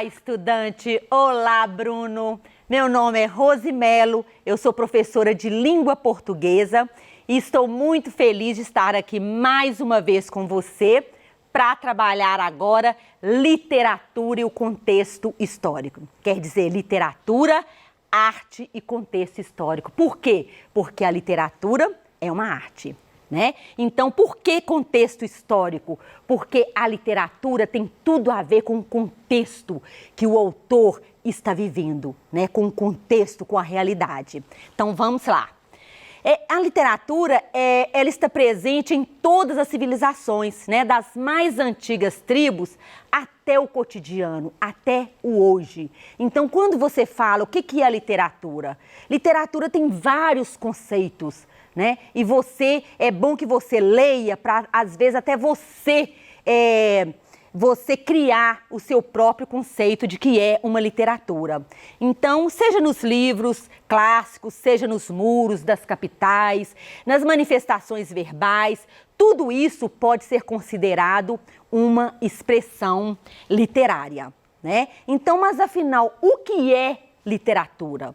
Olá, estudante! Olá, Bruno! Meu nome é Rose Melo, eu sou professora de língua portuguesa e estou muito feliz de estar aqui mais uma vez com você para trabalhar agora literatura e o contexto histórico. Quer dizer, literatura, arte e contexto histórico. Por quê? Porque a literatura é uma arte. Né? Então, por que contexto histórico? Porque a literatura tem tudo a ver com o contexto que o autor está vivendo, né? Com o contexto, com a realidade. Então, vamos lá. A literatura, ela está presente em todas as civilizações, né? Das mais antigas tribos até o cotidiano, até o hoje. Então, quando você fala o que é a literatura? Literatura tem vários conceitos, né? E é bom que você leia para, às vezes, até você criar o seu próprio conceito de que é uma literatura. Então, seja nos livros clássicos, seja nos muros das capitais, nas manifestações verbais, tudo isso pode ser considerado uma expressão literária, né? Então, mas afinal, o que é literatura?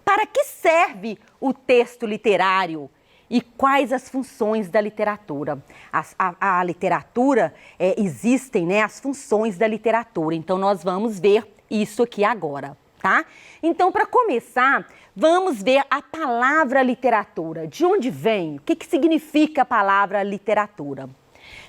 Para que serve o texto literário e quais as funções da literatura? A literatura, existem, né, as funções da literatura. Então, nós vamos ver isso aqui agora, tá? Então, para começar, vamos ver a palavra literatura. De onde vem? O que significa a palavra literatura?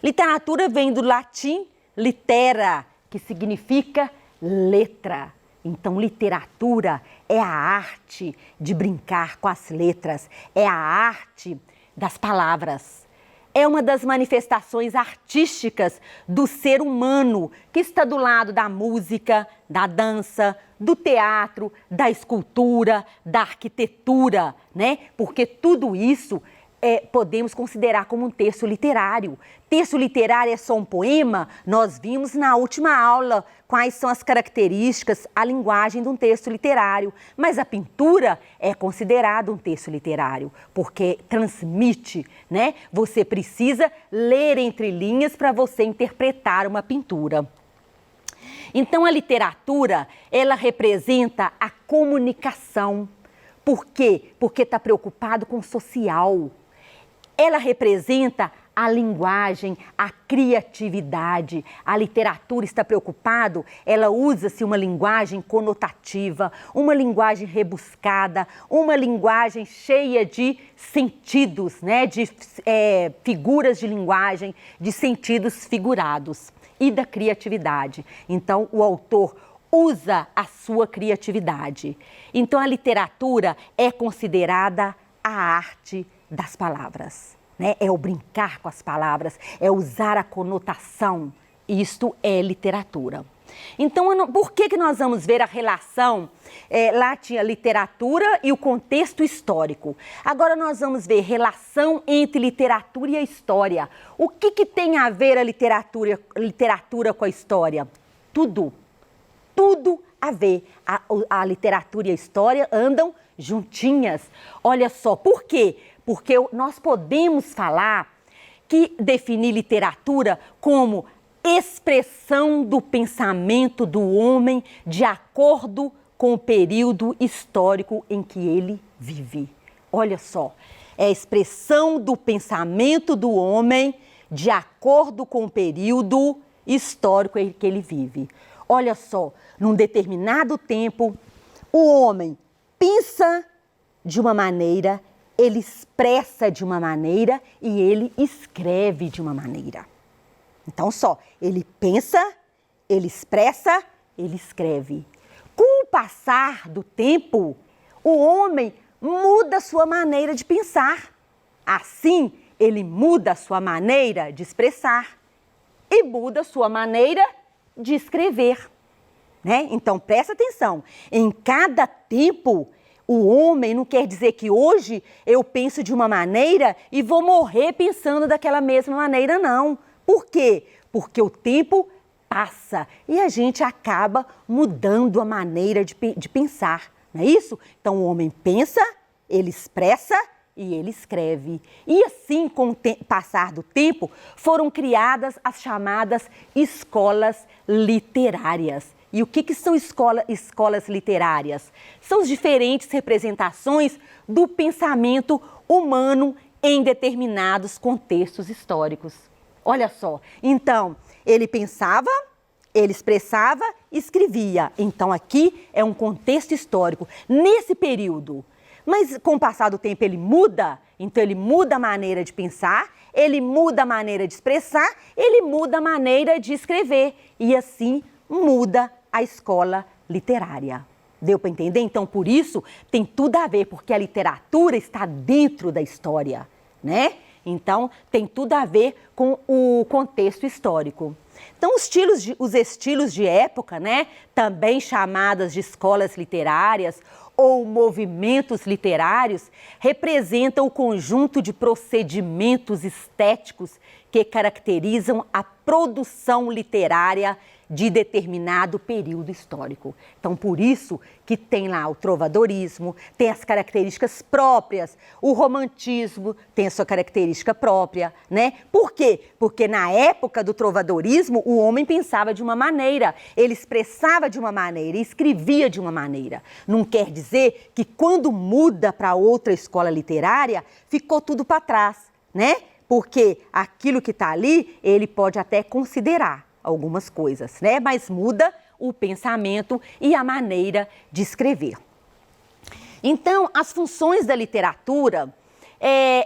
Literatura vem do latim litera, que significa letra. Então, literatura é a arte de brincar com as letras, é a arte das palavras. É uma das manifestações artísticas do ser humano que está do lado da música, da dança, do teatro, da escultura, da arquitetura, né? Porque tudo isso podemos considerar como um texto literário. Texto literário é só um poema? Nós vimos na última aula quais são as características, a linguagem de um texto literário. Mas a pintura é considerada um texto literário, porque transmite, né? Você precisa ler entre linhas para você interpretar uma pintura. Então, a literatura, ela representa a comunicação. Por quê? Porque está preocupado com o social. Ela representa a linguagem, a criatividade. A literatura está preocupada, ela usa-se uma linguagem conotativa, uma linguagem rebuscada, uma linguagem cheia de sentidos, né? De figuras de linguagem, de sentidos figurados e da criatividade. Então, o autor usa a sua criatividade. Então, a literatura é considerada a arte das palavras, né? É o brincar com as palavras, é usar a conotação. Isto é literatura. Então, por que nós vamos ver a relação? Lá tinha literatura e o contexto histórico. Agora nós vamos ver relação entre literatura e a história. O que tem a ver a literatura com a história? Tudo. Tudo a ver. A literatura e a história andam juntinhas. Olha só, por quê? Porque nós podemos falar que definir literatura como expressão do pensamento do homem de acordo com o período histórico em que ele vive. Olha só, é a expressão do pensamento do homem de acordo com o período histórico em que ele vive. Olha só, num determinado tempo, o homem pensa de uma maneira, ele expressa de uma maneira e ele escreve de uma maneira. Então, ele pensa, ele expressa, ele escreve. Com o passar do tempo, o homem muda a sua maneira de pensar. Assim, ele muda a sua maneira de expressar e muda a sua maneira de escrever, né? Então, presta atenção. Em cada tempo, o homem não quer dizer que hoje eu penso de uma maneira e vou morrer pensando daquela mesma maneira, não. Por quê? Porque o tempo passa e a gente acaba mudando a maneira de pensar, não é isso? Então, o homem pensa, ele expressa e ele escreve. E assim, com o passar do tempo, foram criadas as chamadas escolas literárias. E o que são escolas literárias? São as diferentes representações do pensamento humano em determinados contextos históricos. Olha só, então, ele pensava, ele expressava, escrevia. Então, aqui é um contexto histórico. Nesse período, mas com o passar do tempo ele muda, então ele muda a maneira de pensar, ele muda a maneira de expressar, ele muda a maneira de escrever e assim muda a escola literária. Deu para entender? Então, por isso, tem tudo a ver, porque a literatura está dentro da história, né? Então, tem tudo a ver com o contexto histórico. Então, os estilos de época, né, também chamadas de escolas literárias ou movimentos literários, representam o conjunto de procedimentos estéticos que caracterizam a produção literária de determinado período histórico. Então, por isso que tem lá o trovadorismo, tem as características próprias, o romantismo tem a sua característica própria, né? Por quê? Porque na época do trovadorismo, o homem pensava de uma maneira, ele expressava de uma maneira, escrevia de uma maneira. Não quer dizer que quando muda para outra escola literária, ficou tudo para trás, né? Porque aquilo que está ali, ele pode até considerar algumas coisas, né? Mas muda o pensamento e a maneira de escrever. Então, as funções da literatura,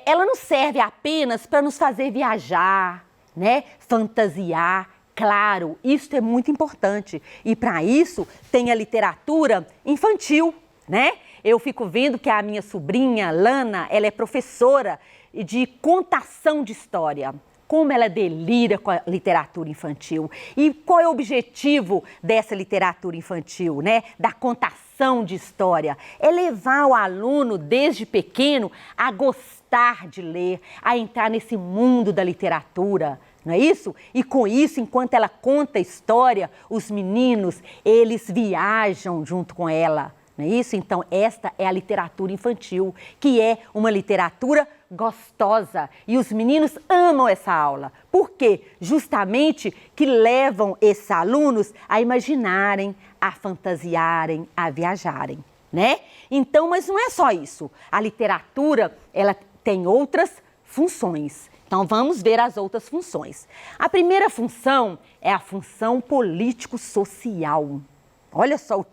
ela não serve apenas para nos fazer viajar, né? Fantasiar. Claro, isso é muito importante. E para isso tem a literatura infantil, né? Eu fico vendo que a minha sobrinha, Lana, ela é professora de contação de história. Como ela delira com a literatura infantil. E qual é o objetivo dessa literatura infantil, né? Da contação de história? É levar o aluno, desde pequeno, a gostar de ler, a entrar nesse mundo da literatura, não é isso? E com isso, enquanto ela conta a história, os meninos, eles viajam junto com ela. Não é isso? Então, esta é a literatura infantil, que é uma literatura gostosa. E os meninos amam essa aula. Por quê? Justamente que levam esses alunos a imaginarem, a fantasiarem, a viajarem, né? Então, mas não é só isso. A literatura, ela tem outras funções. Então, vamos ver as outras funções. A primeira função é a função político-social. Olha só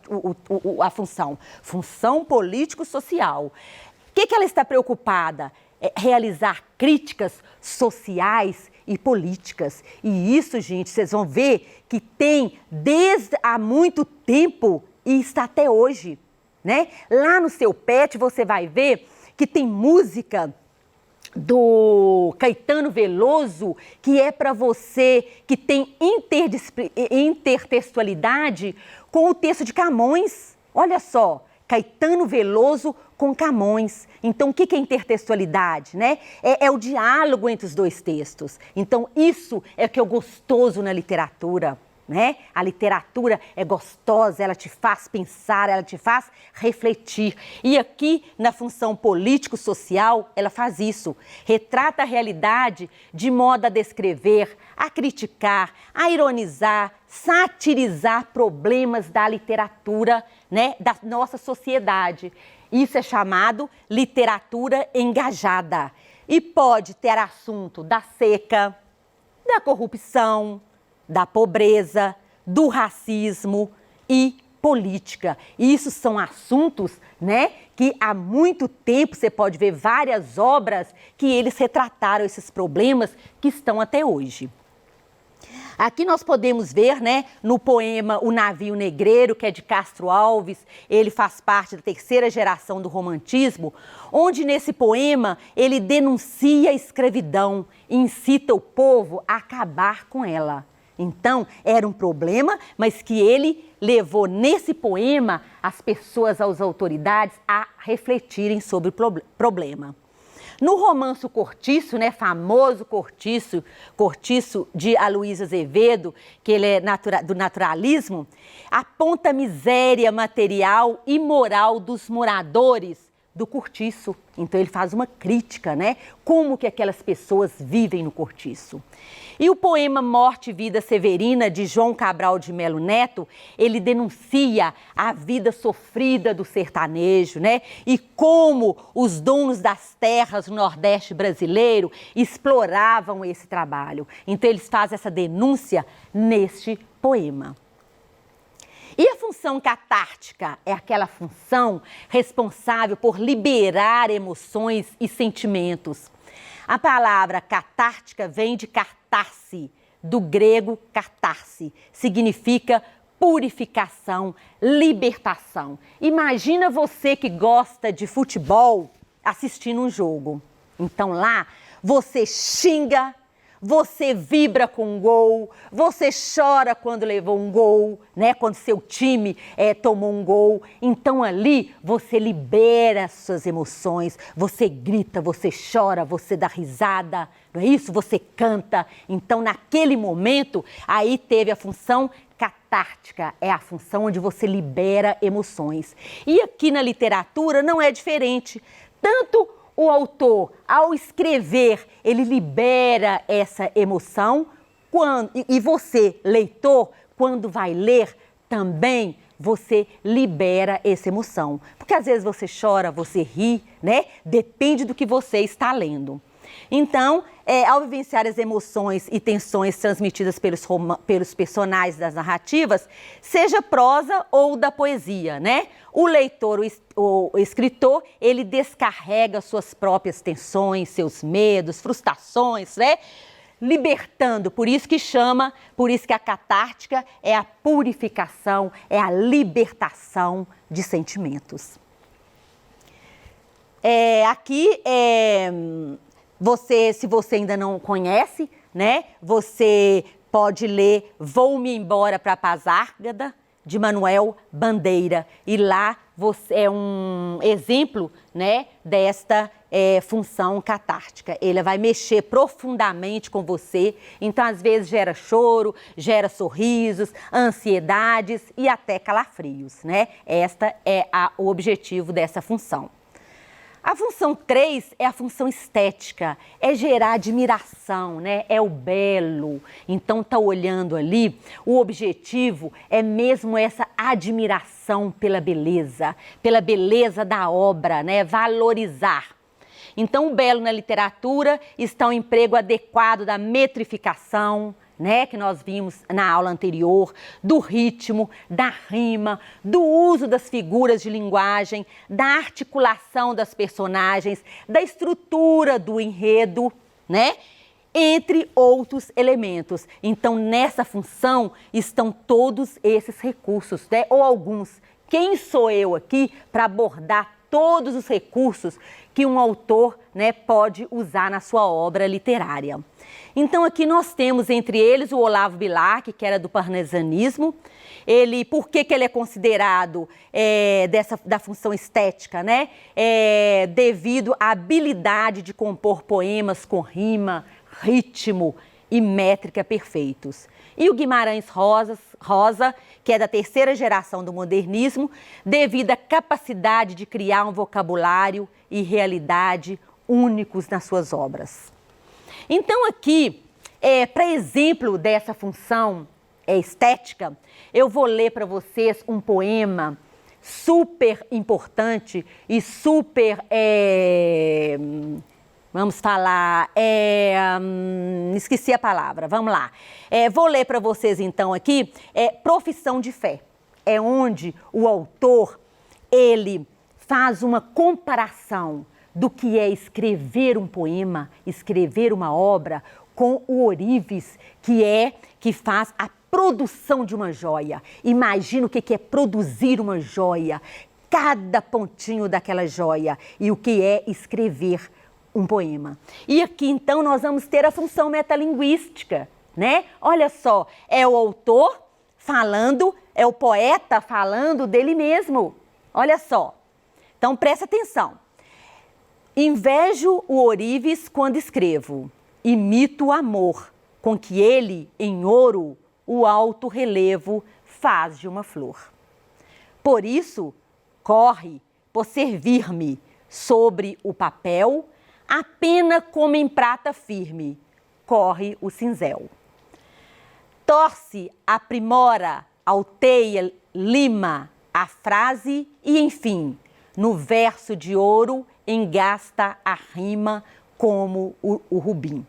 a função político-social. O que ela está preocupada? É realizar críticas sociais e políticas. E isso, gente, vocês vão ver que tem desde há muito tempo e está até hoje, né? Lá no seu PET você vai ver que tem música do Caetano Veloso, que é para você que tem intertextualidade com o texto de Camões. Olha só, Caetano Veloso com Camões. Então, o que é intertextualidade, né? É o diálogo entre os dois textos. Então, isso é o que é gostoso na literatura, né? A literatura é gostosa, ela te faz pensar, ela te faz refletir. E aqui, na função político-social, ela faz isso. Retrata a realidade de modo a descrever, a criticar, a ironizar, satirizar problemas da literatura, né? Da nossa sociedade. Isso é chamado literatura engajada. E pode ter assunto da seca, da corrupção, da pobreza, do racismo e política. Isso são assuntos, né, que há muito tempo você pode ver várias obras que eles retrataram esses problemas que estão até hoje. Aqui nós podemos ver, né, no poema O Navio Negreiro, que é de Castro Alves, ele faz parte da terceira geração do romantismo, onde nesse poema ele denuncia a escravidão e incita o povo a acabar com ela. Então, era um problema, mas que ele levou nesse poema as pessoas, as autoridades, a refletirem sobre o problema. No romance O Cortiço, né, famoso Cortiço de Aloysio Azevedo, que ele é do naturalismo, aponta a miséria material e moral dos moradores do cortiço. Então ele faz uma crítica, né? Como que aquelas pessoas vivem no cortiço. E o poema Morte e Vida Severina, de João Cabral de Melo Neto, ele denuncia a vida sofrida do sertanejo, né? E como os donos das terras do Nordeste brasileiro exploravam esse trabalho. Então eles fazem essa denúncia neste poema. E a função catártica é aquela função responsável por liberar emoções e sentimentos. A palavra catártica vem de catarse, do grego catarse, significa purificação, libertação. Imagina você que gosta de futebol assistindo um jogo. Então lá você xinga, você vibra com um gol, você chora quando levou um gol, né? Quando seu time tomou um gol. Então ali você libera suas emoções, você grita, você chora, você dá risada, não é isso? Você canta. Então naquele momento aí teve a função catártica, é a função onde você libera emoções. E aqui na literatura não é diferente. Tanto o autor, ao escrever, ele libera essa emoção e você, leitor, quando vai ler, também você libera essa emoção. Porque às vezes você chora, você ri, né? Depende do que você está lendo. Então, ao vivenciar as emoções e tensões transmitidas pelos personagens das narrativas, seja prosa ou da poesia, né? O leitor, o escritor, ele descarrega suas próprias tensões, seus medos, frustrações, né? Libertando, por isso que a catártica é a purificação, é a libertação de sentimentos. Se você ainda não conhece, né? Você pode ler Vou-me Embora para Pasárgada, de Manuel Bandeira. E lá é um exemplo, né, desta função catártica. Ele vai mexer profundamente com você. Então, às vezes, gera choro, gera sorrisos, ansiedades e até calafrios, né? Este é o objetivo dessa função. A função 3 é a função estética, é gerar admiração, né? É o belo. Então, tá olhando ali, o objetivo é mesmo essa admiração pela beleza da obra, né? Valorizar. Então, o belo na literatura está um emprego adequado da metrificação, né, que nós vimos na aula anterior, do ritmo, da rima, do uso das figuras de linguagem, da articulação das personagens, da estrutura do enredo, né, entre outros elementos. Então, nessa função estão todos esses recursos, né, ou alguns. Quem sou eu aqui para abordar todos os recursos que um autor, né, pode usar na sua obra literária? Então, aqui nós temos entre eles o Olavo Bilac, que era do parnasianismo. Por que ele é considerado da função estética, né? Devido à habilidade de compor poemas com rima, ritmo e métrica perfeitos. E o Guimarães Rosa, que é da terceira geração do modernismo, devido à capacidade de criar um vocabulário e realidade únicos nas suas obras. Então aqui, para exemplo dessa função estética, eu vou ler para vocês um poema super importante e super, vamos falar, esqueci a palavra, vamos lá. Vou ler para vocês então aqui, Profissão de Fé. É onde o autor, ele faz uma comparação do que é escrever um poema, escrever uma obra, com o ourives, que faz a produção de uma joia. Imagina o que é produzir uma joia, cada pontinho daquela joia, e o que é escrever um poema. E aqui, então, nós vamos ter a função metalinguística, né? Olha só, é o autor falando, é o poeta falando dele mesmo. Olha só. Então, presta atenção. Invejo o ourives quando escrevo, imito o amor, com que ele, em ouro, o alto relevo faz de uma flor. Por isso, corre por servir-me, sobre o papel, a pena como em prata firme, corre o cinzel. Torce, aprimora, alteia, lima a frase e, enfim, no verso de ouro engasta a rima como o rubim.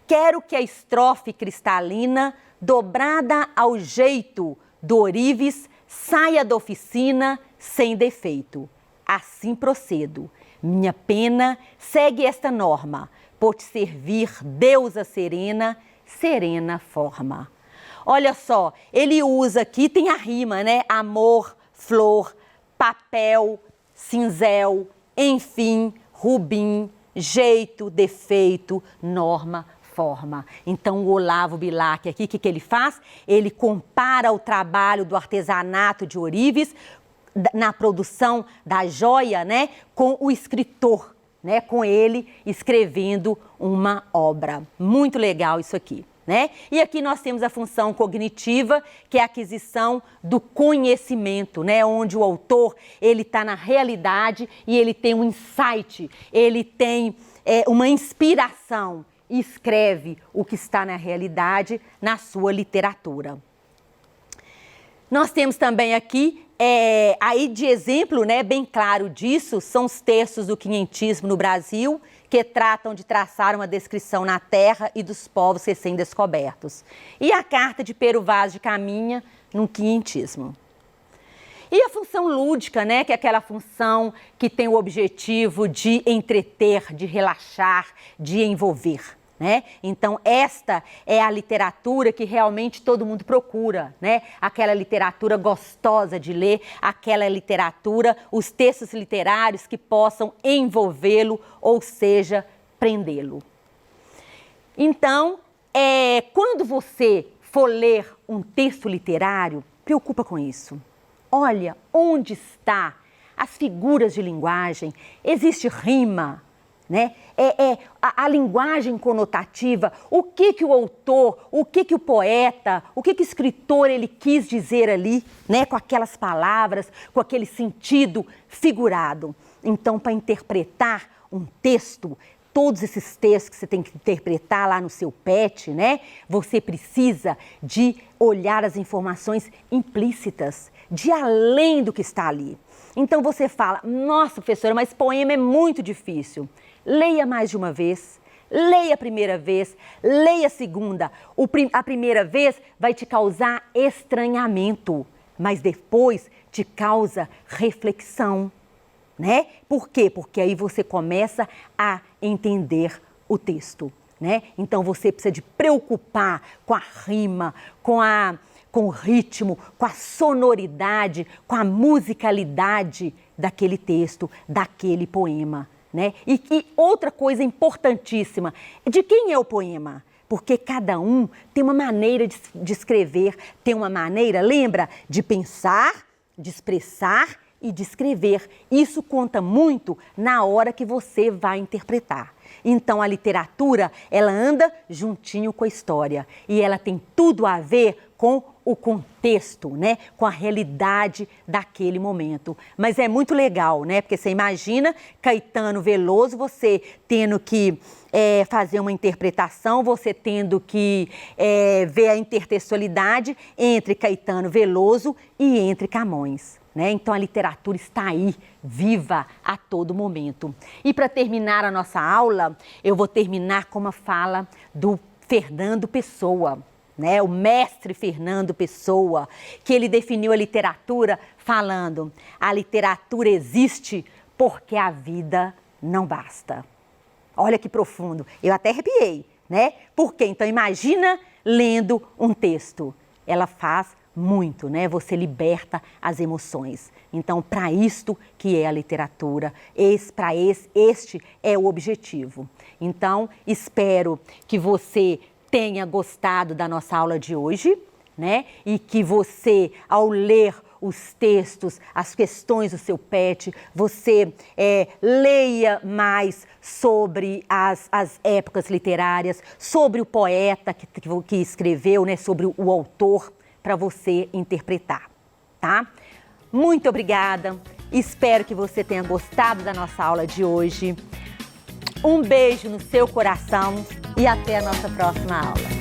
Quero que a estrofe cristalina, dobrada ao jeito do ourives, saia da oficina sem defeito. Assim procedo. Minha pena segue esta norma, por te servir, deusa serena, serena forma. Olha só, ele usa aqui, tem a rima, né? Amor, flor, papel, cinzel, enfim, rubim, jeito, defeito, norma, forma. Então, o Olavo Bilac aqui, o que ele faz? Ele compara o trabalho do artesanato de ourives na produção da joia, né, com o escritor, né, com ele escrevendo uma obra. Muito legal isso aqui, né? E aqui nós temos a função cognitiva, que é a aquisição do conhecimento, né, onde o autor, ele está na realidade e ele tem um insight, ele tem uma inspiração e escreve o que está na realidade na sua literatura. Nós temos também aqui, aí de exemplo, né, bem claro disso, são os textos do quinhentismo no Brasil, que tratam de traçar uma descrição na terra e dos povos recém-descobertos. E a carta de Pero Vaz de Caminha no quinhentismo. E a função lúdica, né, que é aquela função que tem o objetivo de entreter, de relaxar, de envolver. Né? Então, esta é a literatura que realmente todo mundo procura, né? Aquela literatura gostosa de ler, aquela literatura, os textos literários que possam envolvê-lo, ou seja, prendê-lo. Então, quando você for ler um texto literário, preocupa com isso. Olha onde está as figuras de linguagem, existe rima, né? A linguagem conotativa, o que o autor, o que o poeta, o que o escritor ele quis dizer ali, né? Com aquelas palavras, com aquele sentido figurado. Então, para interpretar um texto, todos esses textos que você tem que interpretar lá no seu PET, né? Você precisa de olhar as informações implícitas, de além do que está ali. Então você fala, nossa, professora, mas poema é muito difícil. Leia mais de uma vez, leia a primeira vez, leia a segunda. A primeira vez vai te causar estranhamento, mas depois te causa reflexão, né? Por quê? Porque aí você começa a entender o texto, né? Então você precisa de preocupar com a rima, com o ritmo, com a sonoridade, com a musicalidade daquele texto, daquele poema. Né? E outra coisa importantíssima, de quem é o poema? Porque cada um tem uma maneira de escrever, tem uma maneira, lembra, de pensar, de expressar e de escrever. Isso conta muito na hora que você vai interpretar. Então, a literatura, ela anda juntinho com a história e ela tem tudo a ver com o contexto, né? Com a realidade daquele momento. Mas é muito legal, né? Porque você imagina Caetano Veloso, você tendo que fazer uma interpretação, você tendo que ver a intertextualidade entre Caetano Veloso e entre Camões. Né? Então, a literatura está aí, viva a todo momento. E para terminar a nossa aula, eu vou terminar com uma fala do Fernando Pessoa, né? O mestre Fernando Pessoa, que ele definiu a literatura falando: a literatura existe porque a vida não basta. Olha que profundo, eu até arrepiei, né? Por quê? Então, imagina lendo um texto, ela faz muito, né? Você liberta as emoções. Então, para isto que é a literatura, este é o objetivo. Então, espero que você tenha gostado da nossa aula de hoje, né? E que você, ao ler os textos, as questões do seu PET, você leia mais sobre as épocas literárias, sobre o poeta que escreveu, né? Sobre o autor, para você interpretar, tá? Muito obrigada, Espero que você tenha gostado da nossa aula de hoje. Um beijo no seu coração e até a nossa próxima aula.